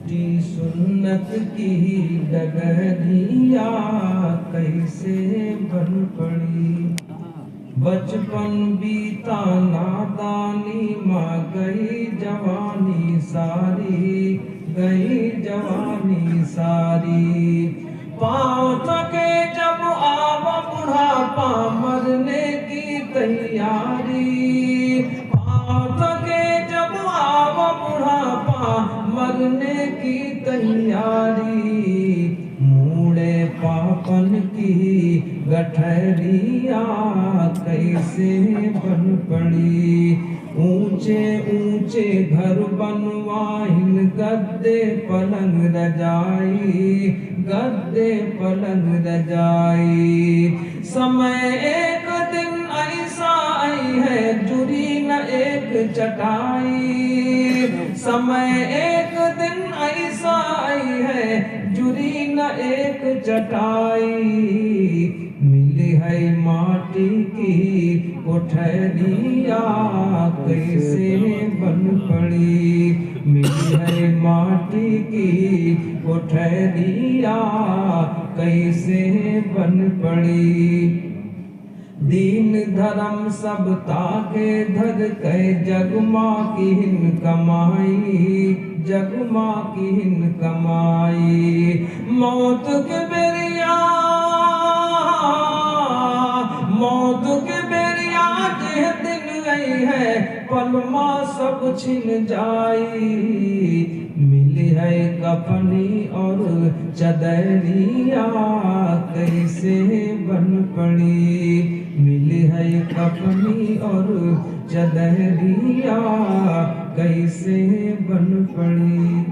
टूटी सुन्नत की डगरिया कैसे बन पड़ी। बचपन बीता नादानी माँ गई जवानी सारी, गई जवानी सारी। पाँव थके जब आवा बुढ़ापा मरने की तैयारी, पाँव थके जब आवा बुढ़ापा मरने की तैयारी। मूड़े पापन की गठरिया कैसे बन पड़ी। ऊंचे ऊंचे घर बनवाइन गद्दे पलंग रजाई, गद्दे पलंग रजाई। समय एक दिन ऐसा आई है जुड़ी न एक चटाई, समय एक दिन ऐसा आई है जुड़ी न एक चटाई। मिली है माटी की कोठरिया कैसे बन पड़ी। मिली है माटी की कोठरिया कैसे बन पड़ी। दीन धर्म सब ताके धर के जगमा की हिन कमाई, जगमा की हिन कमाई। मौत के बेरिया, मौत के बेरिया के दिन गई है पलमा सब छिन जाई। मिली है कफनी और चदरिया कैसे बन पड़ी। मिली है कफनी और चदरिया कैसे बन पड़ी।